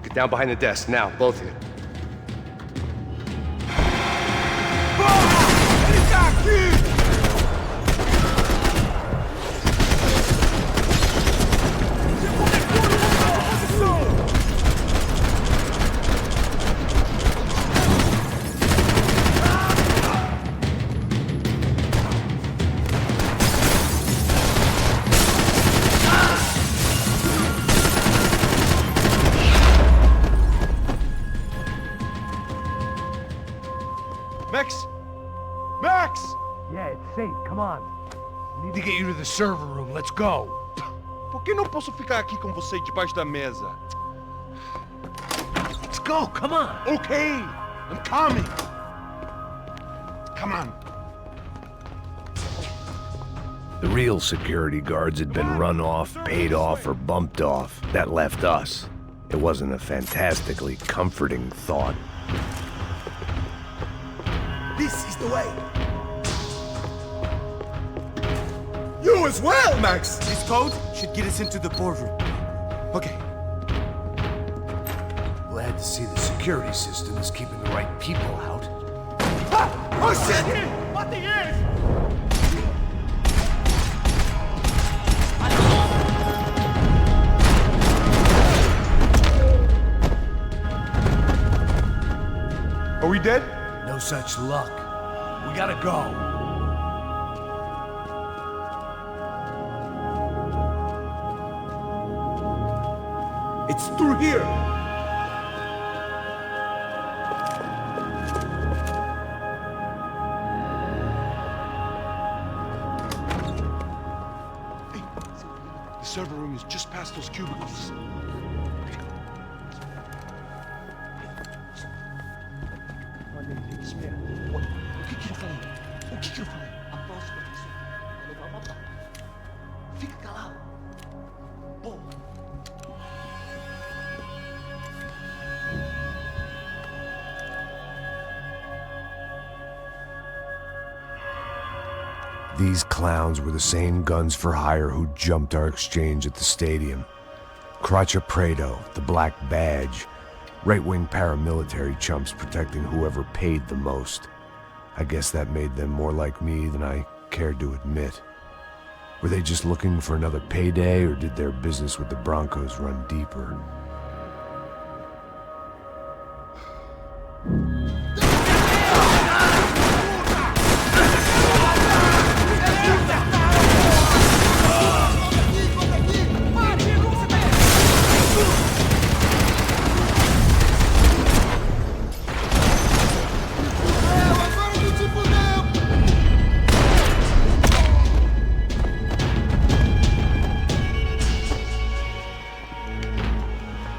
Get down behind the desk, now, both of you. Max! Yeah, it's safe. Come on. We need to get you to the server room. Let's go. Por que não posso ficar aqui com você debaixo da mesa? Let's go. Come on. Okay, I'm coming. Come on. The real security guards had been run off, paid off, or bumped off. That left us. It wasn't a fantastically comforting thought. This is the way. You as well, Max! This code should get us into the boardroom. Okay. Glad to see the security system is keeping the right people out. Ah! Oh shit! What the ears? Are we dead? No such luck. We gotta go. It's through here! Hey, the server room is just past those cubicles. O que eu falei? O que eu falei? A próxima pessoa vai levar uma bala. Fica calado. Bom. These clowns were the same guns for hire who jumped our exchange at the stadium. Craccia Prado, the Black Badge, right-wing paramilitary chumps protecting whoever paid the most. I guess that made them more like me than I cared to admit. Were they just looking for another payday, or did their business with the Broncos run deeper?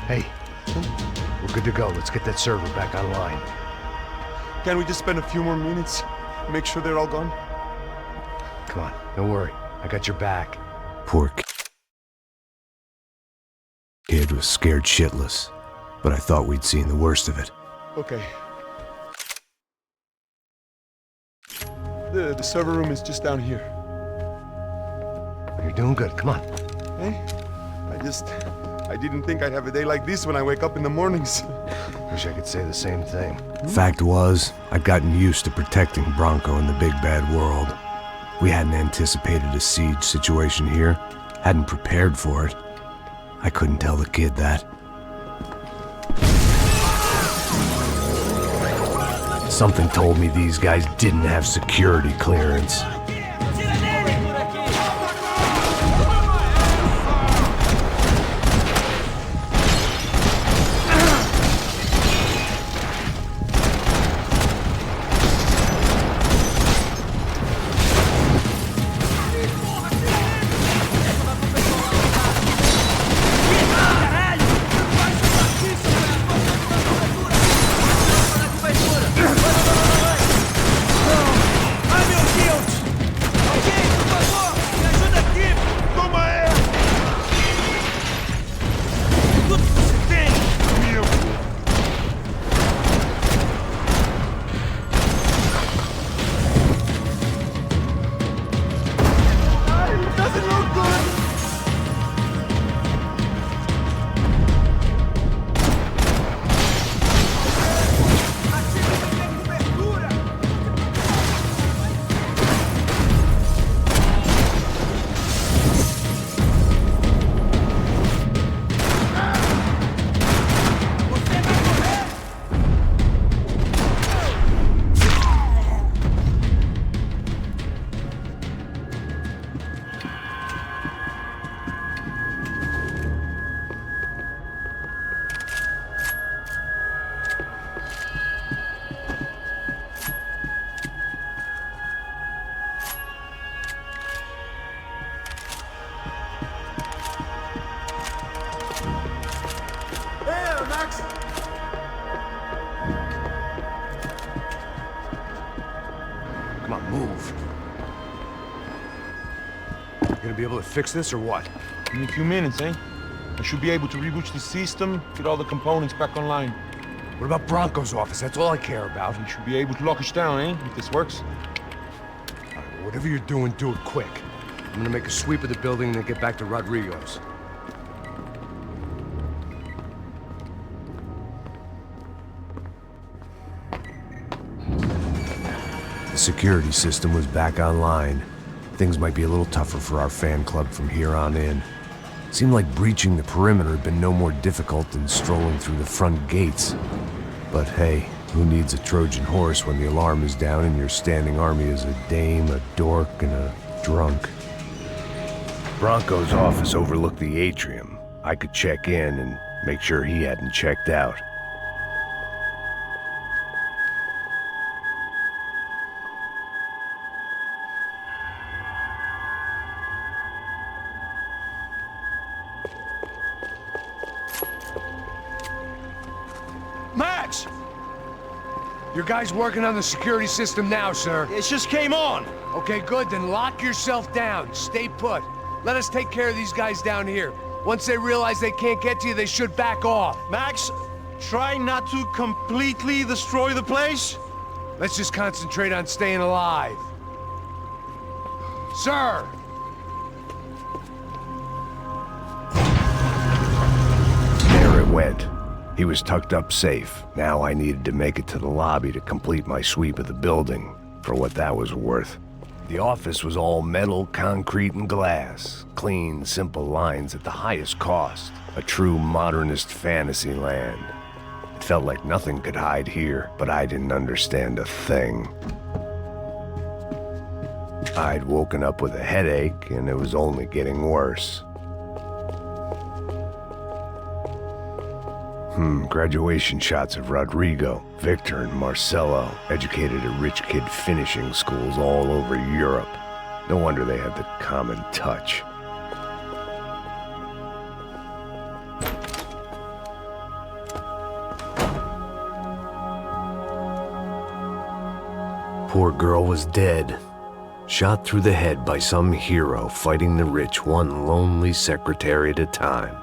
Hey, we're good to go. Let's get that server back online. Can we just spend a few more minutes? Make sure they're all gone? Come on, don't worry. I got your back. Poor kid was scared shitless, but I thought we'd seen the worst of it. Okay. The server room is just down here. You're doing good. Come on. Hey, I didn't think I'd have a day like this when I wake up in the mornings. Wish I could say the same thing. Fact was, I'd gotten used to protecting Bronco in the big bad world. We hadn't anticipated a siege situation here, hadn't prepared for it. I couldn't tell the kid that. Something told me these guys didn't have security clearance. Max! Come on, move. You gonna be able to fix this or what? In a few minutes, eh? I should be able to reboot the system, get all the components back online. What about Bronco's office? That's all I care about. We should be able to lock us down, eh? If this works. All right, well, whatever you're doing, do it quick. I'm gonna make a sweep of the building and then get back to Rodrigo's. The security system was back online. Things might be a little tougher for our fan club from here on in. Seemed like breaching the perimeter had been no more difficult than strolling through the front gates. But hey, who needs a Trojan horse when the alarm is down and your standing army is a dame, a dork, and a drunk? Bronco's office overlooked the atrium. I could check in and make sure he hadn't checked out. Max! Your guy's working on the security system now, sir. It just came on. Okay, good, then lock yourself down. Stay put. Let us take care of these guys down here. Once they realize they can't get to you, they should back off. Max, try not to completely destroy the place. Let's just concentrate on staying alive. Sir! There it went. He was tucked up safe. Now I needed to make it to the lobby to complete my sweep of the building, for what that was worth. The office was all metal, concrete, and glass. Clean, simple lines at the highest cost. A true modernist fantasy land. It felt like nothing could hide here, but I didn't understand a thing. I'd woken up with a headache, and it was only getting worse. Graduation shots of Rodrigo, Victor, and Marcelo, educated at rich kid finishing schools all over Europe. No wonder they had the common touch. Poor girl was dead. Shot through the head by some hero fighting the rich one lonely secretary at a time.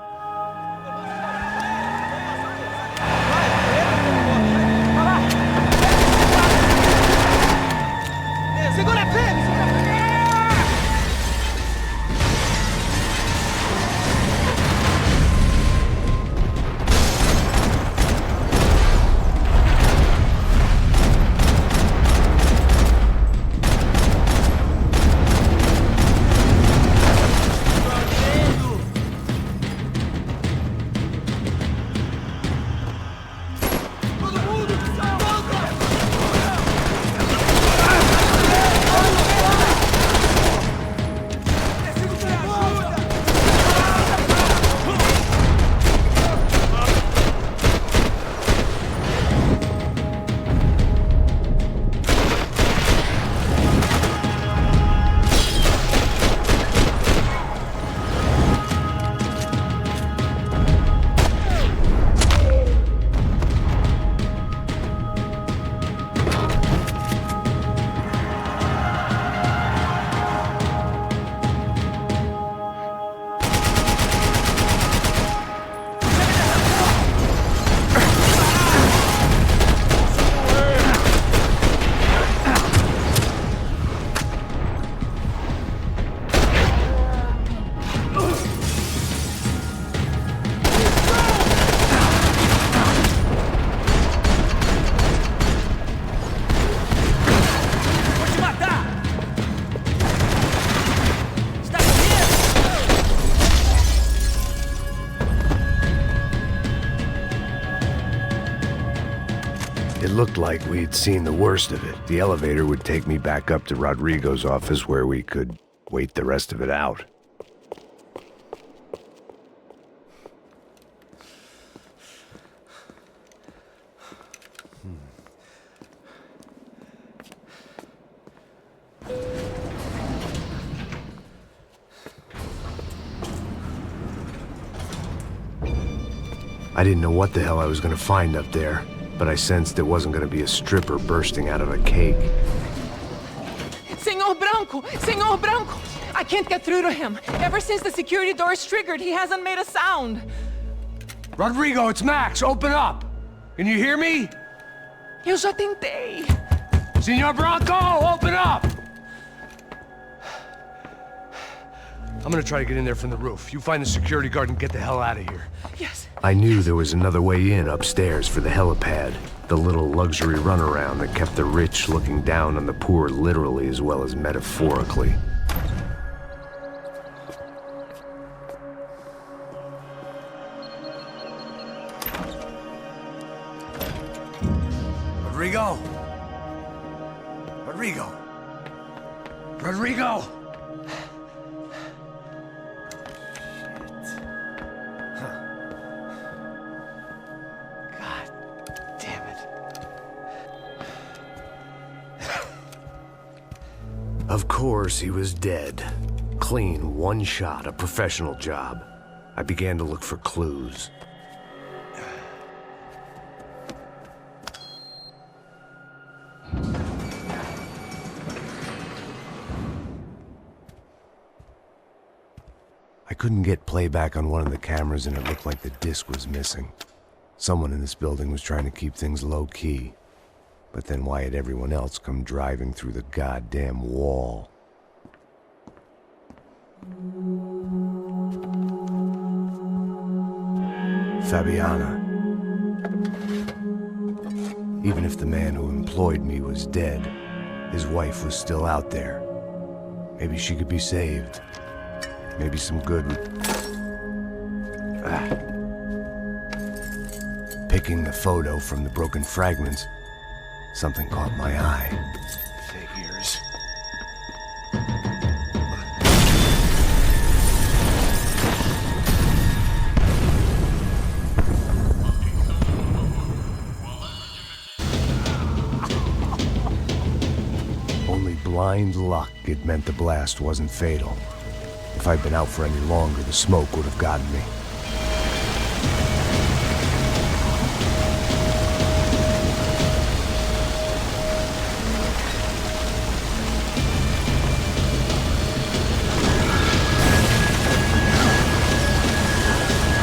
It looked like we'd seen the worst of it. The elevator would take me back up to Rodrigo's office where we could wait the rest of it out. I didn't know what the hell I was gonna find up there, but I sensed it wasn't gonna be a stripper bursting out of a cake. Senor Branco! Senor Branco! I can't get through to him. Ever since the security door is triggered, he hasn't made a sound. Rodrigo, it's Max. Open up. Can you hear me? Eu já tentei. Senor Branco, open up! I'm gonna try to get in there from the roof. You find the security guard and get the hell out of here. Yes. I knew there was another way in upstairs for the helipad, the little luxury runaround that kept the rich looking down on the poor literally as well as metaphorically. Rodrigo? Rodrigo? Rodrigo? God damn it. Of course, he was dead. Clean, one shot, a professional job. I began to look for clues. I couldn't get playback on one of the cameras and it looked like the disc was missing. Someone in this building was trying to keep things low-key. But then why had everyone else come driving through the goddamn wall? Fabiana. Even if the man who employed me was dead, his wife was still out there. Maybe she could be saved. Maybe some good would... Picking the photo from the broken fragments, something caught my eye. Figures. Only blind luck it meant the blast wasn't fatal. If I'd been out for any longer, the smoke would have gotten me.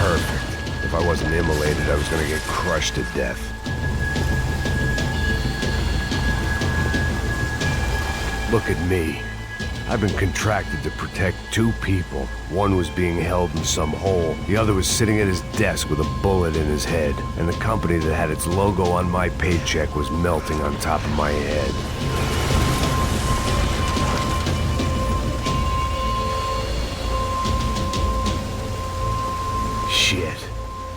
Perfect. If I wasn't immolated, I was gonna get crushed to death. Look at me. I've been contracted to protect two people. One was being held in some hole. The other was sitting at his desk with a bullet in his head. And the company that had its logo on my paycheck was melting on top of my head. Shit.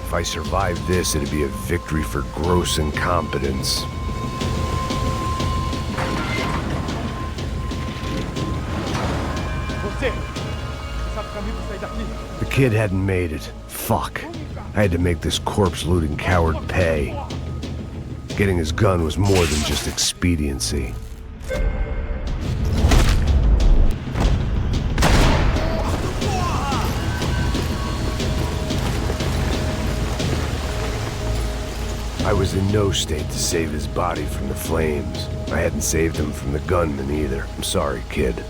If I survived this, it'd be a victory for gross incompetence. The kid hadn't made it. Fuck. I had to make this corpse-looting coward pay. Getting his gun was more than just expediency. I was in no state to save his body from the flames. I hadn't saved him from the gunman either. I'm sorry, kid.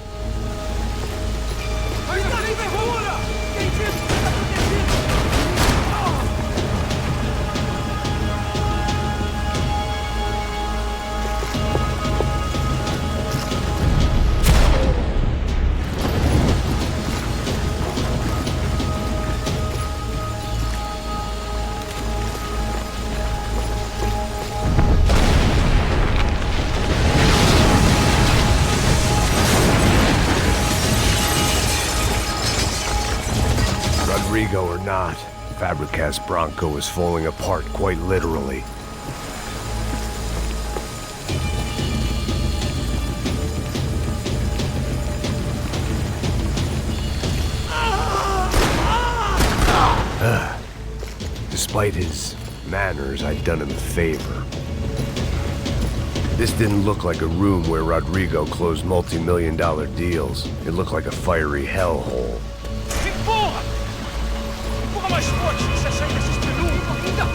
Rodrigo or not, Fabricas Branco was falling apart quite literally. Despite his manners, I'd done him a favor. This didn't look like a room where Rodrigo closed multi-million-dollar deals. It looked like a fiery hellhole. Mais forte! Mais sair dessa espelunca! Ainda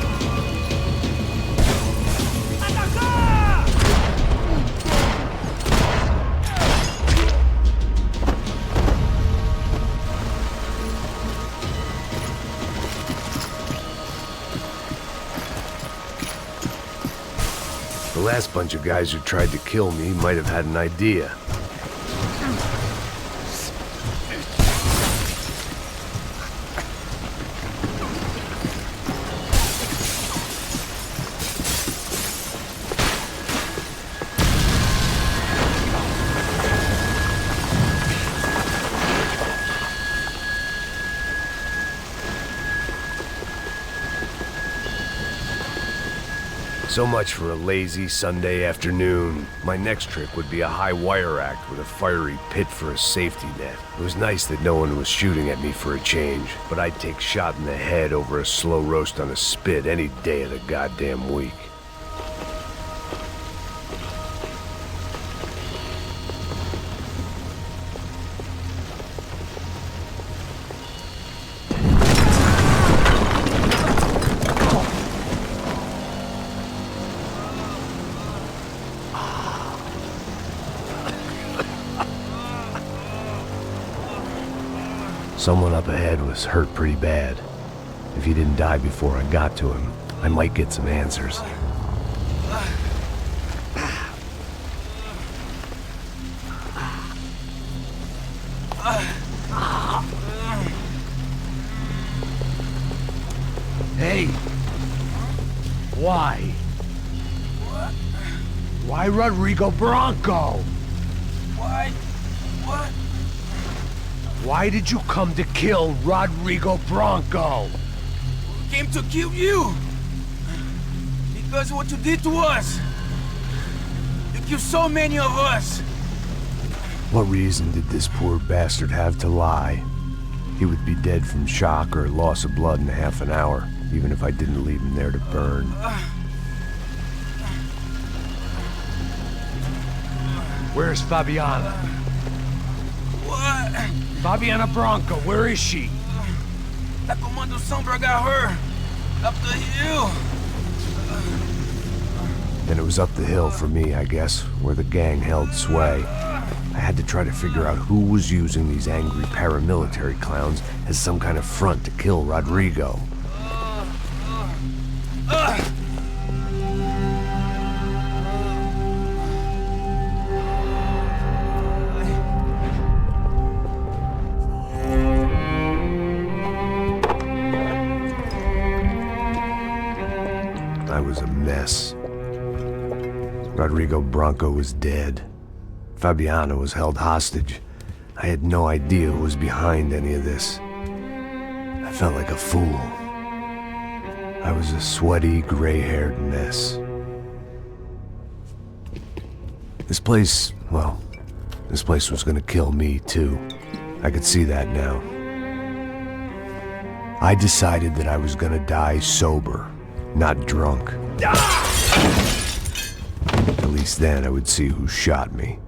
The last bunch of guys who tried to kill me might have had an idea. So much for a lazy Sunday afternoon. My next trick would be a high wire act with a fiery pit for a safety net. It was nice that no one was shooting at me for a change, but I'd take shot in the head over a slow roast on a spit any day of the goddamn week. Someone up ahead was hurt pretty bad. If he didn't die before I got to him, I might get some answers. Hey! Why? Why Rodrigo Bronco? Why? What? Why did you come to kill Rodrigo Bronco? We came to kill you! Because of what you did to us! You killed so many of us! What reason did this poor bastard have to lie? He would be dead from shock or loss of blood in half an hour, even if I didn't leave him there to burn. Where's Fabiana? What? Fabiana Bronco, where is she? That Commando Sombra got her! Up the hill! Then it was up the hill for me, I guess, where the gang held sway. I had to try to figure out who was using these angry paramilitary clowns as some kind of front to kill Rodrigo. I was a mess. Rodrigo Bronco was dead. Fabiana was held hostage. I had no idea who was behind any of this. I felt like a fool. I was a sweaty, gray-haired mess. This place was gonna kill me too. I could see that now. I decided that I was gonna die sober, not drunk. At least then I would see who shot me.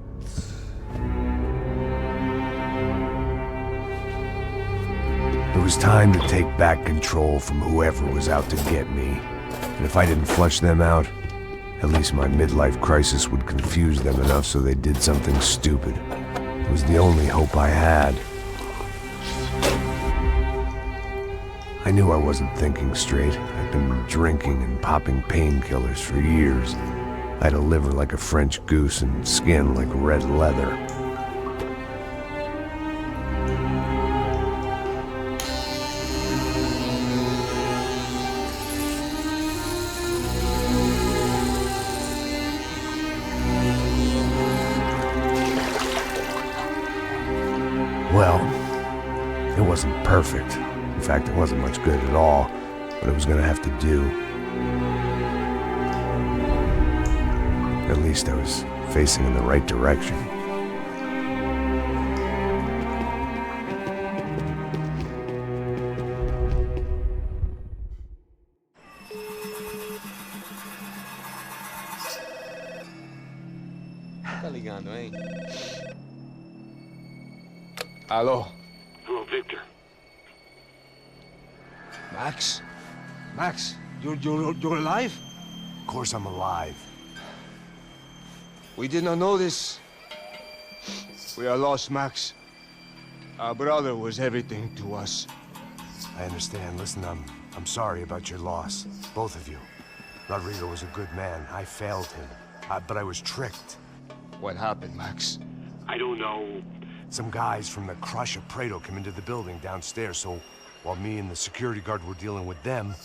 It was time to take back control from whoever was out to get me. And if I didn't flush them out, at least my midlife crisis would confuse them enough so they did something stupid. It was the only hope I had. I knew I wasn't thinking straight. I'd been drinking and popping painkillers for years. I had a liver like a French goose and skin like red leather. Well, it wasn't perfect. In fact, it wasn't much good at all, but it was gonna have to do. At least I was facing in the right direction. Tá ligando, hein? Alô? Hello, Victor. Max? Max, you're alive? Of course I'm alive. We did not know this. We are lost, Max. Our brother was everything to us. I understand. Listen, I'm sorry about your loss. Both of you. Rodrigo was a good man. I failed him. but I was tricked. What happened, Max? I don't know. Some guys from the Crush of Prado came into the building downstairs, so while me and the security guard were dealing with them,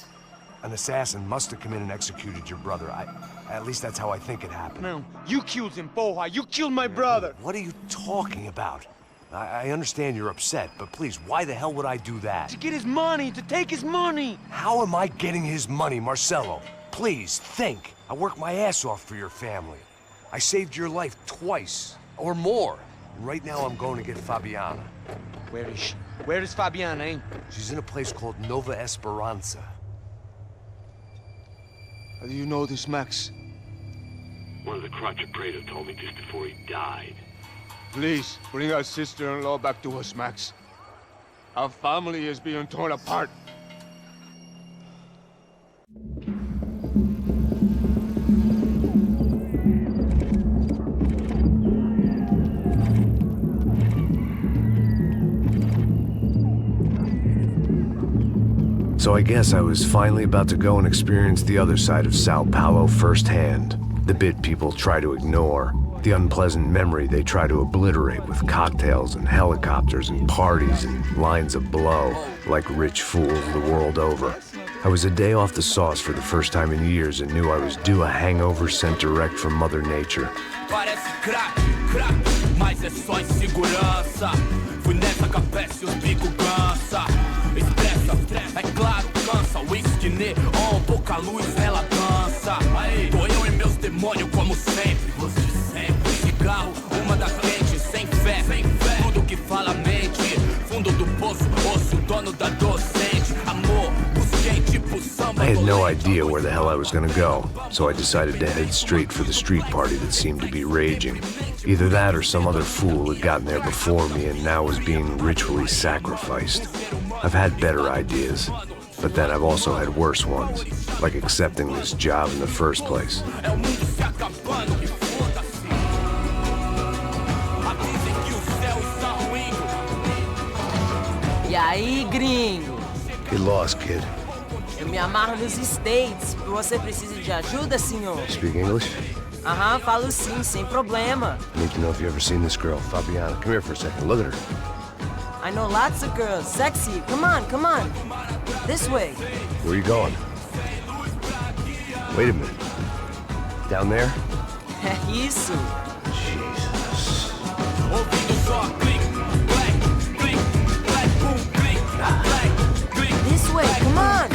an assassin must have come in and executed your brother. At least that's how I think it happened. No, you killed him, Porra. You killed my brother. What are you talking about? I understand you're upset, but please, why the hell would I do that? To get his money, to take his money. How am I getting his money, Marcelo? Please, think. I worked my ass off for your family. I saved your life twice, or more. Right now, I'm going to get Fabiana. Where is she? Where is Fabiana, eh? She's in a place called Nova Esperanza. How do you know this, Max? One of the Crotch of Prado told me just before he died. Please, bring our sister-in-law back to us, Max. Our family is being torn apart. So I guess I was finally about to go and experience the other side of Sao Paulo firsthand. The bit people try to ignore. The unpleasant memory they try to obliterate with cocktails and helicopters and parties and lines of blow, like rich fools the world over. I was a day off the sauce for the first time in years and knew I was due a hangover sent direct from Mother Nature. Parece crack, mas é só insegurança. Fui nessa capeste, os bico cansa. Estressa, é claro, cansa. Whisky, neon, pouca luz, ela dança. Tô eu e meus demônios como sempre. Você sempre. Cigarro, uma das quentes, sem fé. Tudo que fala mente. Fundo do poço, osso, dono da docente. Amor, busquei tipo samba. I had no idea where the hell I was gonna go, so I decided to head straight for the street party that seemed to be raging. Either that or some other fool had gotten there before me and now was being ritually sacrificed. I've had better ideas, but then I've also had worse ones, like accepting this job in the first place. E aí, gringo? Get lost, kid. Eu me amarro nos States. Você precisa de ajuda, senhor? Speak English? Aham, falo sim, sem problema. I need to know if you've ever seen this girl, Fabiana. Come here for a second. Look at her. I know lots of girls. Sexy. Come on, come on. This way. Where are you going? Wait a minute. Down there? Isso. Jesus. This way, come on.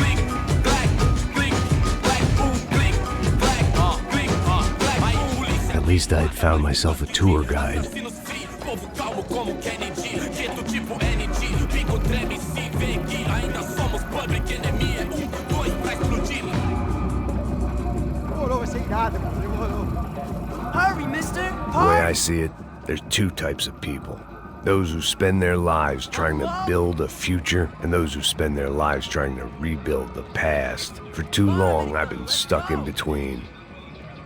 At least I'd found myself a tour guide. Hurry, mister. The way I see it, there's two types of people. Those who spend their lives trying to build a future, and those who spend their lives trying to rebuild the past. For too long, I've been stuck in between.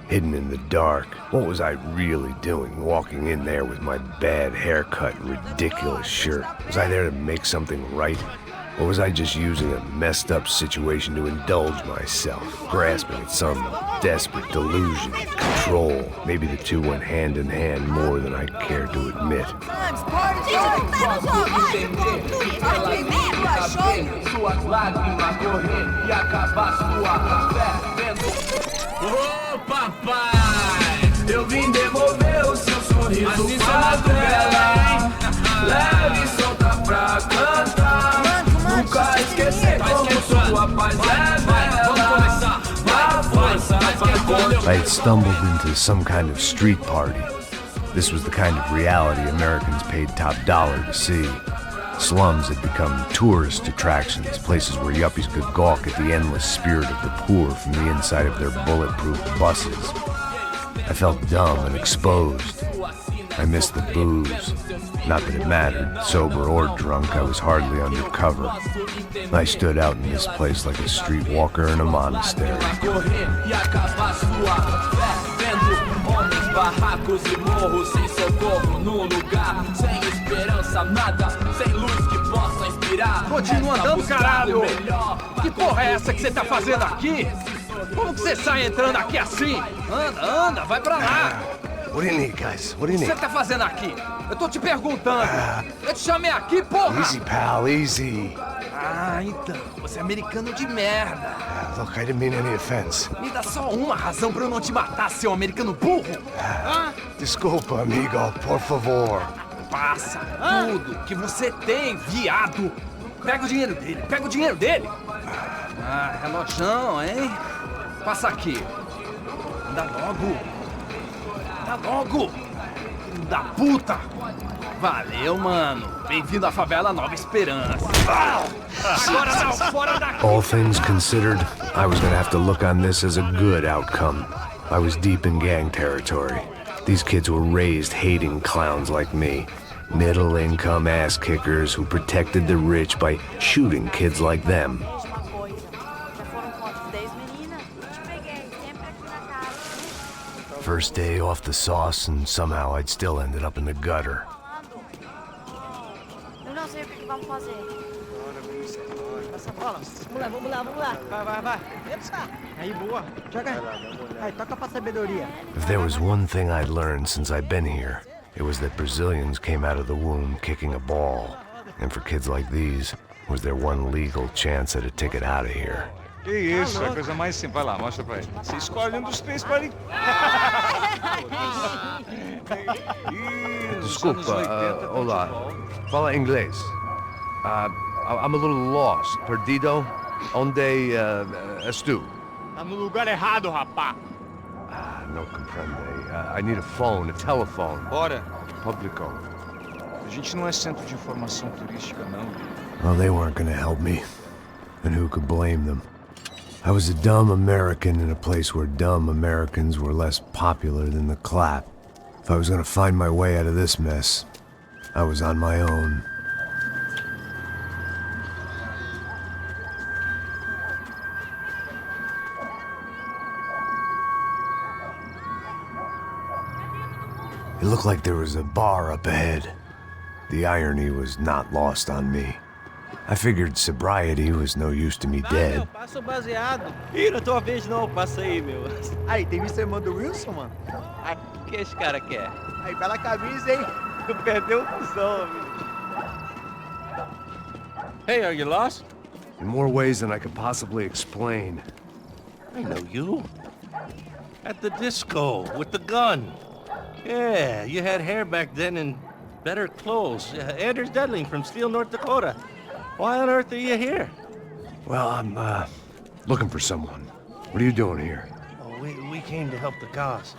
Hidden in the dark. What was I really doing, walking in there with my bad haircut and ridiculous shirt? Was I there to make something right? Or was I just using a messed up situation to indulge myself, grasping at some desperate delusion, control? Maybe the two went hand in hand more than I care to admit. Ô papai, eu vim devolver o seu sorriso pra tela. Leve e solta pra cantar. Nunca esquecer como sua paz é bela. I had stumbled into some kind of street party. This was the kind of reality Americans paid top dollar to see. Slums had become tourist attractions, places where yuppies could gawk at the endless spirit of the poor from the inside of their bulletproof buses. I felt dumb and exposed. I missed the booze. Not that it mattered, sober or drunk, I was hardly undercover. I stood out in this place like a streetwalker in a monastery. Barracos e morros sem socorro num lugar sem esperança, nada, sem luz que possa inspirar. Continua andando, caralho! Que porra é essa que você tá fazendo aqui? Como que você sai entrando aqui assim? Anda, vai pra lá. What do you need, guys? What do you O que need? você tá fazendo aqui? Eu tô te perguntando. Eu te chamei aqui, porra! Easy, pal, easy. Ah, então. Você é americano de merda. Look, I didn't mean any offense. Me dá só uma razão pra eu não te matar, seu americano burro. Desculpa, amigo, por favor. Passa tudo que você tem, viado. Pega o dinheiro dele, pega o dinheiro dele. Ah, relojão, hein? Passa aqui. Dá logo. Dá logo. Filho da puta. Valeu, mano. Bem-vindo à favela Nova Esperança. Agora não, fora daqui. All things considered, I was gonna have to look on this as a good outcome. I was deep in gang territory. These kids were raised hating clowns like me. Middle-income ass-kickers who protected the rich by shooting kids like them. First day off the sauce, and somehow I'd still ended up in the gutter. Eu não sei o que vamos fazer. Passa a bola. Vamos lá. Vai. Aí, boa. Joga. Aí, toca pra sabedoria. If there was one thing I'd learned since I'd been here, it was that Brazilians came out of the womb kicking a ball. And for kids like these, was their one legal chance at a ticket out of here. Que isso, é a coisa mais simples. Vai lá, mostra pra ele. Você escolhe um dos três para ele. Desculpa, olá. Fala inglês. I'm a little lost. Perdido? Onde és tu? Tá no lugar errado, rapá. No comprende. I need a phone, a telephone. Bora. Publico. A gente não é centro de informação turística, não. Well, they weren't gonna help me. And who could blame them? I was a dumb American in a place where dumb Americans were less popular than the clap. If I was gonna find my way out of this mess, I was on my own. It looked like there was a bar up ahead. The irony was not lost on me. I figured sobriety was no use to me dead. Passa o baseado. Ih, não é tua vez não, passa aí, meu. Aí, tem visto a irmã do Wilson, mano? Aí, o que esse cara quer? Aí, bela camisa, hein? Tu perdeu o cuzão, amigo. Hey, are you lost? In more ways than I could possibly explain. I know you. At the disco, with the gun. Yeah, you had hair back then and better clothes. Anders Dedling from Steele, North Dakota. Why on earth are you here? Well, I'm, looking for someone. What are you doing here? Oh, we came to help the cause.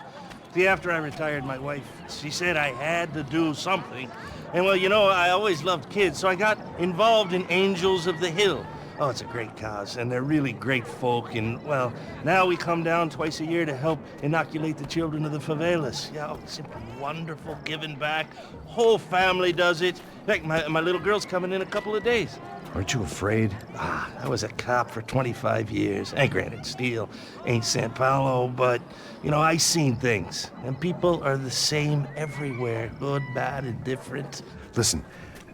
See, after I retired, my wife, she said I had to do something. And, well, you know, I always loved kids, so I got involved in Angels of the Hill. Oh, it's a great cause, and they're really great folk, and, well, now we come down twice a year to help inoculate the children of the favelas. Yeah, oh, simply wonderful, giving back. Whole family does it. In fact, my little girl's coming in a couple of days. Aren't you afraid? I was a cop for 25 years. And granted, Steele ain't San Paulo, but, you know, I seen things. And people are the same everywhere, good, bad, and different. Listen,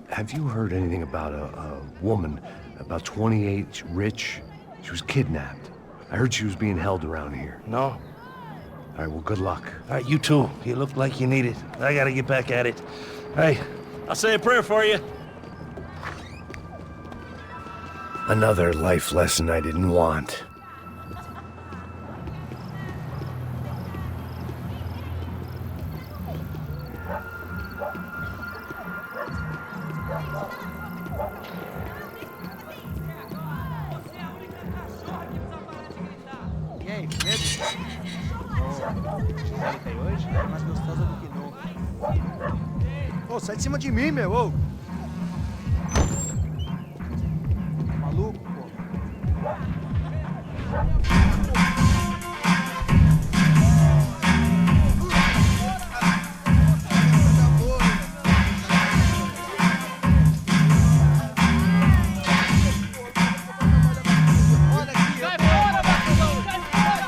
have you heard anything about a woman, about 28, rich? She was kidnapped. I heard she was being held around here. No. All right, well, good luck. All right, you too. You look like you need it. I gotta get back at it. Hey, I'll say a prayer for you. Another life lesson I didn't want. E aí, medo? Oh, tem hoje? É mais gostosa do que nunca. Ô, sai de cima de mim, meu, ô! Maluco, pô.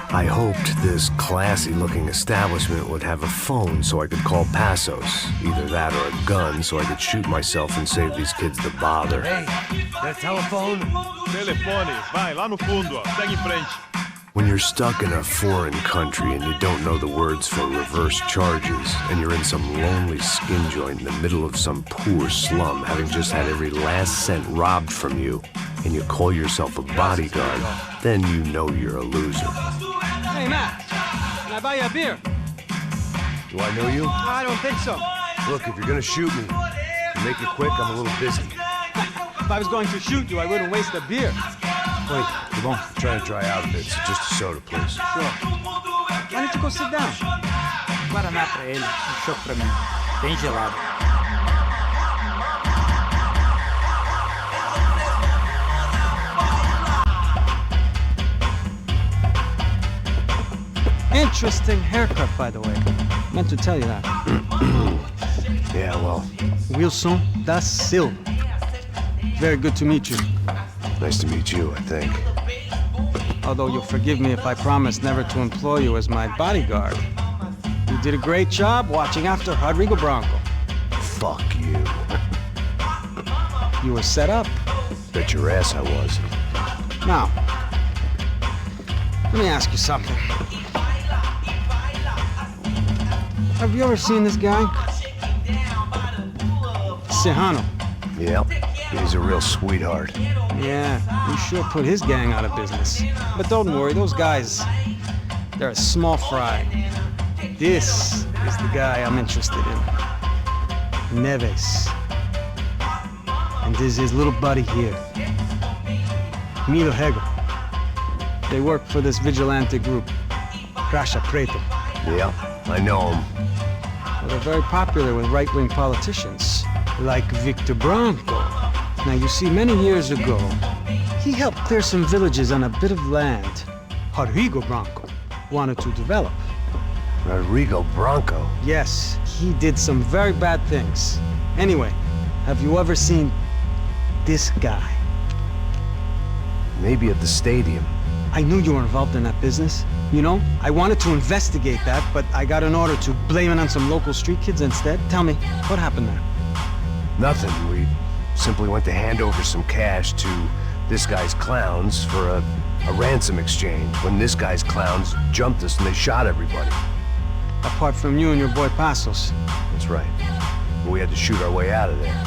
I hoped this classy-looking establishment would have a phone so I could call Passos. Either that or a gun so I could shoot myself and save these kids the bother. Hey, that telephone? Telefone, vai, lá no fundo, ó. Segue em frente. When you're stuck in a foreign country and you don't know the words for reverse charges, and you're in some lonely skin joint in the middle of some poor slum, having just had every last cent robbed from you, and you call yourself a bodyguard, then you know you're a loser. Hey, Matt, can I buy you a beer? Do I know you? I don't think so. Look, if you're gonna shoot me, make it quick, I'm a little busy. If I was going to shoot you, I wouldn't waste a beer. Wait, come on. I'm trying to dry out a bit, so just a soda, please. Sure. Why don't you go sit down? Guaraná pra ele, chopp pra mim. Bem gelado. Interesting haircut, by the way. Meant to tell you that. Yeah, well. Wilson da Silva. Very good to meet you. Nice to meet you, I think. Although you'll forgive me if I promise never to employ you as my bodyguard. You did a great job watching after Rodrigo Branco. Fuck you. You were set up. Bet your ass I was. Now, let me ask you something. Have you ever seen this guy? Serrano. Yep. He's a real sweetheart. Yeah, he sure put his gang out of business. But don't worry, those guys, they're a small fry. This is the guy I'm interested in. Neves. And this is his little buddy here. Milo Hegel. They work for this vigilante group, Cracha Preto. Yeah, I know him. Well, they're very popular with right-wing politicians, like Victor Branco. Now, you see, many years ago, he helped clear some villages on a bit of land Rodrigo Branco wanted to develop. Rodrigo Branco? Yes, he did some very bad things. Anyway, have you ever seen this guy? Maybe at the stadium. I knew you were involved in that business. You know, I wanted to investigate that, but I got an order to blame it on some local street kids instead. Tell me, what happened there? Nothing. We simply went to hand over some cash to this guy's clowns for a ransom exchange when this guy's clowns jumped us and they shot everybody. Apart from you and your boy Passos. That's right. But we had to shoot our way out of there.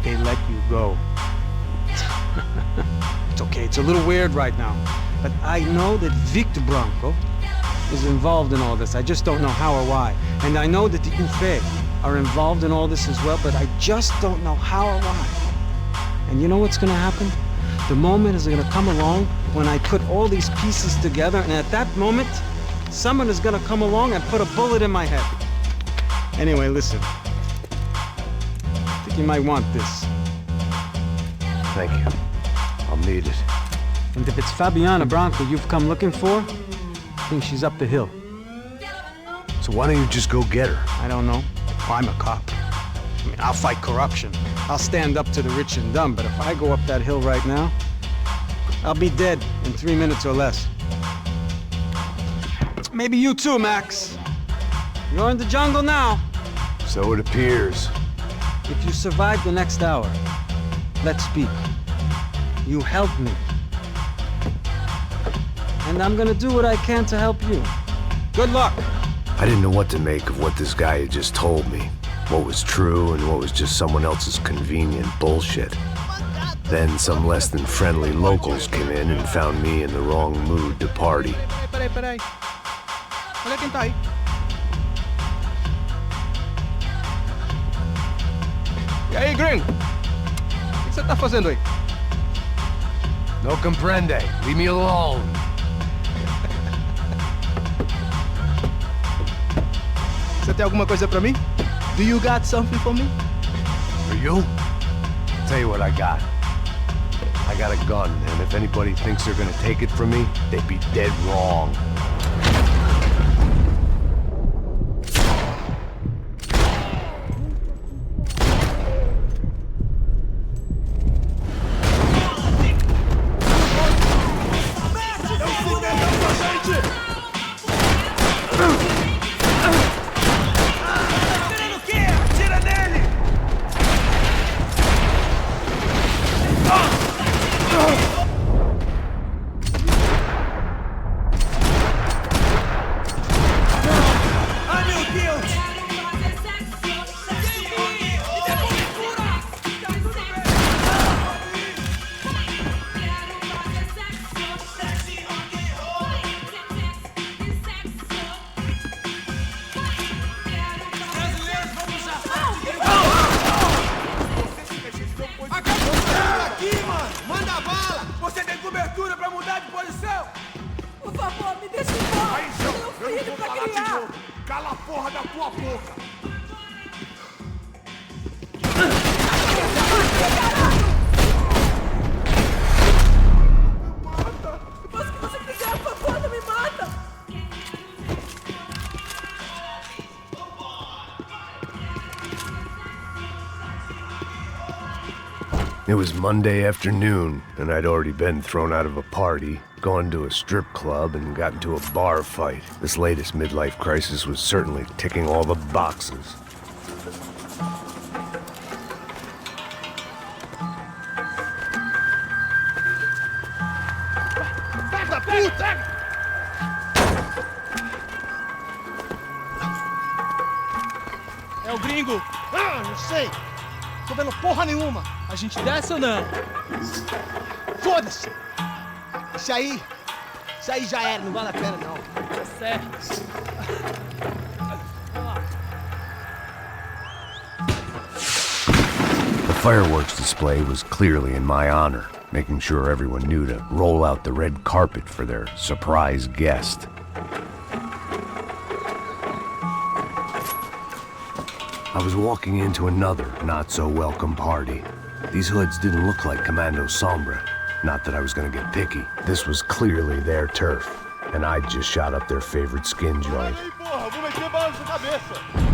They let you go. It's okay, it's a little weird right now. But I know that Victor Branco is involved in all this. I just don't know how or why. And I know that the UFE are involved in all this as well, but I just don't know how or why. And you know what's gonna happen? The moment is gonna come along when I put all these pieces together, and at that moment, someone is gonna come along and put a bullet in my head. Anyway, listen. I think you might want this. Thank you. I'll need it. And if it's Fabiana Branco you've come looking for, I think she's up the hill. So why don't you just go get her? I don't know. I'm a cop. I mean, I'll fight corruption. I'll stand up to the rich and dumb, but if I go up that hill right now, I'll be dead in 3 minutes or less. Maybe you too, Max. You're in the jungle now. So it appears. If you survive the next hour, let's speak. You help me. And I'm gonna do what I can to help you. Good luck. I didn't know what to make of what this guy had just told me. What was true and what was just someone else's convenient bullshit. Then some less than friendly locals came in and found me in the wrong mood to party. Peraí. Olha quem tá aí. E aí, gringo? O que você tá fazendo aí? No comprende. Leave me alone. Você tem alguma coisa pra mim? Do you got something for me? For you? I'll tell you what I got. I got a gun, and if anybody thinks they're gonna take it from me, they'd be dead wrong. posição! Por favor, me deixe embora! Aí, João, Eu eu tenho um não filho vou pra falar de criar! novo! Cala a porra da tua boca! Faça o que você quiser, por favor, não me mata! It was Monday afternoon, and I'd already been thrown out of a party, gone to a strip club, and got into a bar fight. This latest midlife crisis was certainly ticking all the boxes. Filho da puta! É o gringo! Ah, eu sei! Tô vendo porra nenhuma! A gente desce ou não? Foda-se! Isso aí já era, não vale a pena não. Tá certo. The fireworks display was clearly in my honor, making sure everyone knew to roll out the red carpet for their surprise guest. I was walking into another not-so-welcome party. These hoods didn't look like Commando Sombra. Not that I was gonna get picky. This was clearly their turf, and I'd just shot up their favorite skin joint. Ei, porra, vou meter bala na sua cabeça!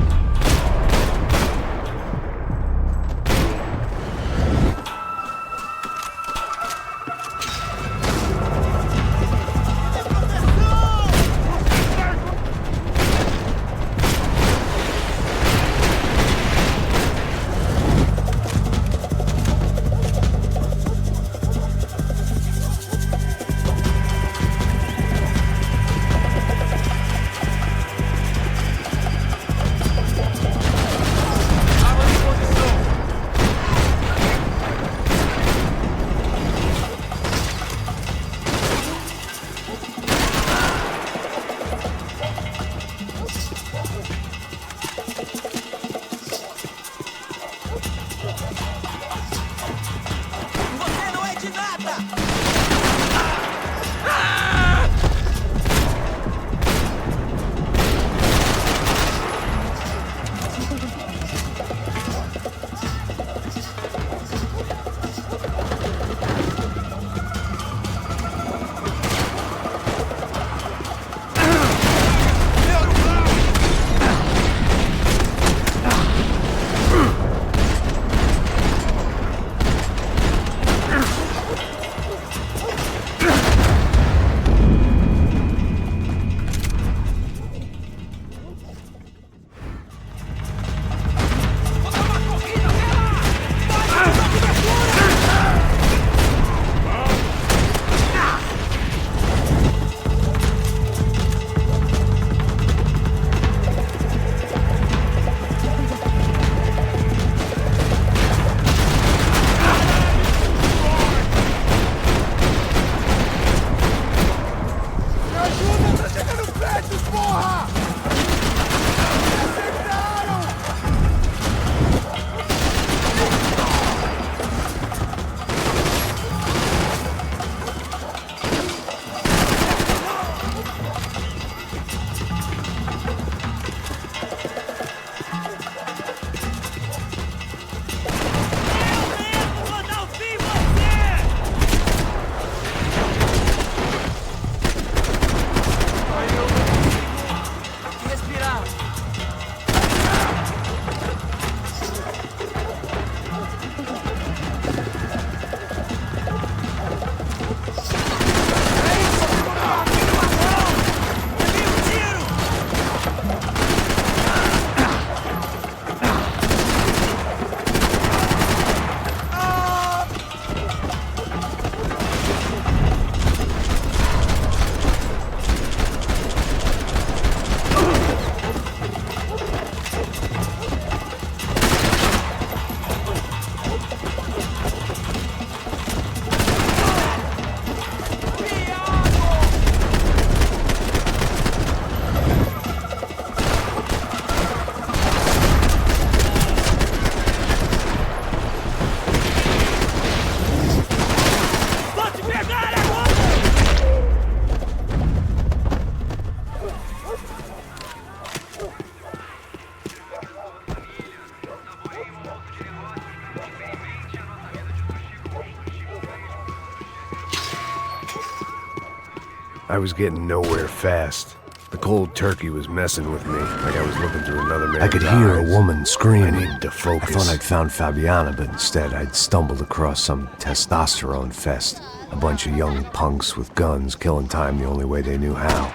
I was getting nowhere fast. The cold turkey was messing with me, like I was looking through another man's I could hear a woman scream. I needed to focus. I thought I'd found Fabiana, but instead I'd stumbled across some testosterone fest. A bunch of young punks with guns killing time the only way they knew how.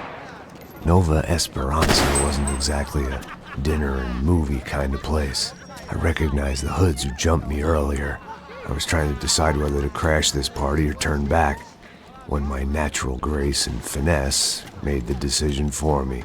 Nova Esperanza wasn't exactly a dinner and movie kind of place. I recognized the hoods who jumped me earlier. I was trying to decide whether to crash this party or turn back, when my natural grace and finesse made the decision for me.